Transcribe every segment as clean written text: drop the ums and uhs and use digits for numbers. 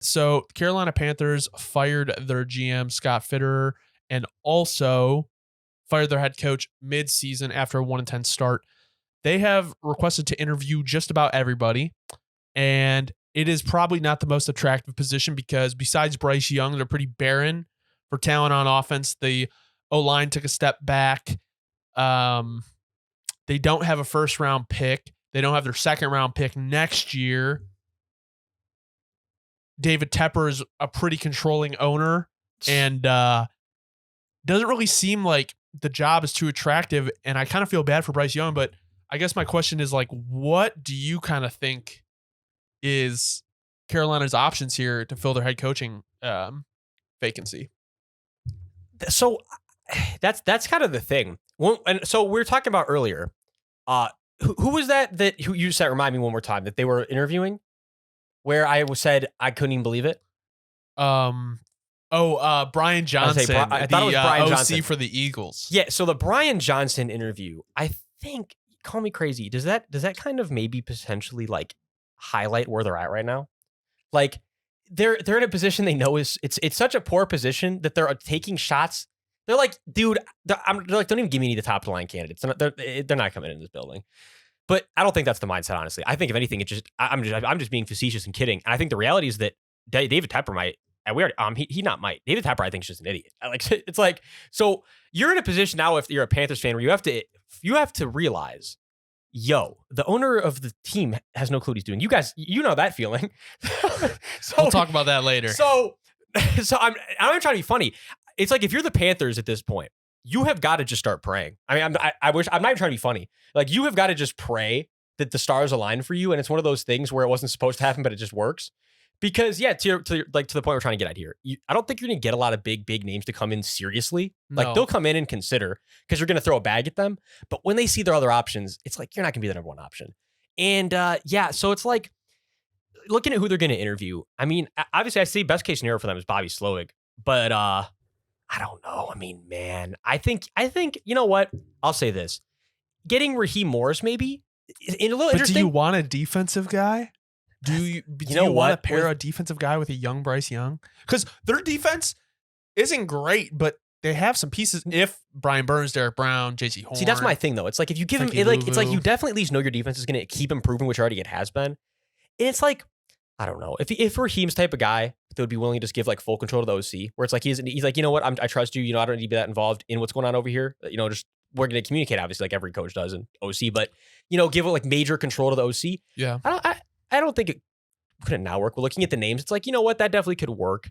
So Carolina Panthers fired their GM, Scott Fitterer, and also fired their head coach mid-season after a 1-10 start. They have requested to interview just about everybody, and it is probably not the most attractive position because besides Bryce Young, they're pretty barren for talent on offense. The O-line took a step back. They don't have a first-round pick. They don't have their second-round pick next year. David Tepper is a pretty controlling owner and doesn't really seem like the job is too attractive. And I kind of feel bad for Bryce Young, but I guess my question is like, what do you kind of think is Carolina's options here to fill their head coaching vacancy? So that's kind of the thing. And so we were talking about earlier, who was that who you said, remind me one more time, that they were interviewing? Where I said I couldn't even believe it. Brian Johnson, I thought it was Brian OC Johnson for the Eagles. Yeah, so the Brian Johnson interview, I think, call me crazy, does that kind of maybe potentially like highlight where they're at right now? Like they're in a position they know it's such a poor position that they're taking shots. They're like, dude, they're like, don't even give me any of the top line candidates. They're not coming in this building. But I don't think that's the mindset, honestly. I think if anything, I'm just being facetious and kidding. And I think the reality is that David Tepper might, and we already, he not might. David Tepper, I think, is just an idiot. It's like, so you're in a position now, if you're a Panthers fan, where you have to realize, the owner of the team has no clue what he's doing. You guys, you know that feeling. So we'll talk about that later. So I'm not trying to be funny. It's like if you're the Panthers at this point, you have got to just start praying. I mean, I'm not even trying to be funny. Like, you have got to just pray that the stars align for you. And it's one of those things where it wasn't supposed to happen, but it just works. Because to the point we're trying to get at here, I don't think you're going to get a lot of big names to come in seriously. No. Like, they'll come in and consider because you're going to throw a bag at them. But when they see their other options, it's like, you're not going to be the number one option. And so it's like looking at who they're going to interview. I mean, obviously I see best case scenario for them is Bobby Slowick, but I don't know. I mean, man, I think, you know what? I'll say this. Getting Raheem Morris maybe in a little interesting. Do you want a defensive guy? Do you want to pair a defensive guy with a young Bryce Young? Because their defense isn't great, but they have some pieces. If Brian Burns, Derek Brown, JC Horn. See, that's my thing though. It's like if you give him, it's like you definitely at least know your defense is going to keep improving, which already it has been. And it's like, I don't know. If Raheem's type of guy that would be willing to just give like full control to the OC, where it's like he's like, you know what, I trust you. You know, I don't need to be that involved in what's going on over here. You know, just we're going to communicate, obviously, like every coach does in OC. But you know, give it like major control to the OC. Yeah, I don't think it couldn't now work. We're looking at the names. It's like, you know what, that definitely could work.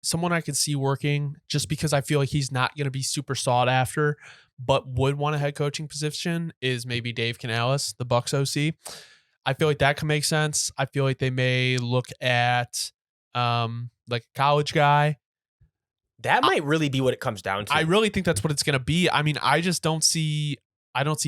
Someone I could see working just because I feel like he's not going to be super sought after, but would want a head coaching position is maybe Dave Canales, the Bucs OC. I feel like that can make sense. I feel like they may look at like a college guy. That might really be what it comes down to. I really think that's what it's going to be. I mean, I don't see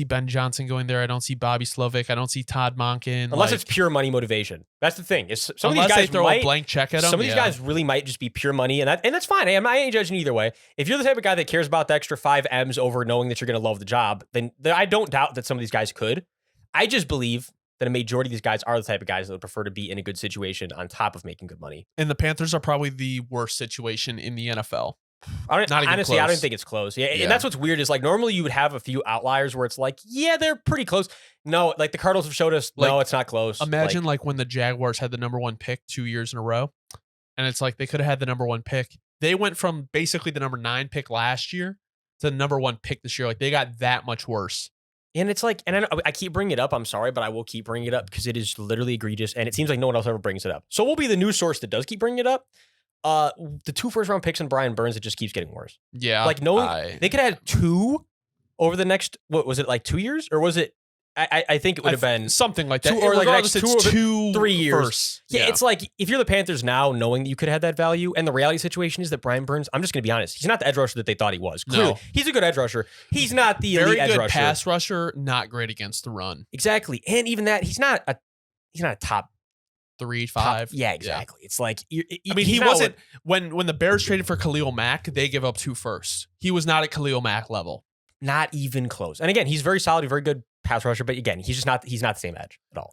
Ben Johnson going there. I don't see Bobby Slovic. I don't see Todd Monken. Unless it's pure money motivation. That's the thing. Some of these guys they throw a blank check at them. Some of these guys really might just be pure money, and that's fine. I ain't judging either way. If you're the type of guy that cares about the extra 5 M's over knowing that you're going to love the job, then I don't doubt that some of these guys could. I just believe that a majority of these guys are the type of guys that would prefer to be in a good situation on top of making good money. And the Panthers are probably the worst situation in the NFL. Honestly, I don't think it's close. Yeah, and that's what's weird is like normally you would have a few outliers where it's like, yeah, they're pretty close. No, like the Cardinals have showed us, no, it's not close. Imagine like when the Jaguars had the number 1 pick 2 years in a row, and it's like they could have had the number 1 pick. They went from basically the number 9 pick last year to the number 1 pick this year. Like they got that much worse. And it's like, and I keep bringing it up. I'm sorry, but I will keep bringing it up because it is literally egregious, and it seems like no one else ever brings it up. So we'll be the news source that does keep bringing it up. The 2 first-round picks in Brian Burns, it just keeps getting worse. Yeah, like they could have had 2 over the next. What was it, like 2 years, or was it? I think it would have been something like that, 2, or like the next 3 years. First. Yeah, it's like if you're the Panthers now, knowing that you could have had that value, and the reality situation is that Brian Burns, I'm just going to be honest, he's not the edge rusher that they thought he was. Clearly, he's a good edge rusher. He's not the elite edge rusher. Very good pass rusher, not great against the run. Exactly, and even that, he's not a top 3, 5. Yeah, exactly. Yeah. It's like he wasn't when the Bears traded for Khalil Mack, they give up 2 firsts. He was not at Khalil Mack level. Not even close. And again, he's very solid, very good pass rusher, but again, he's not the same edge at all.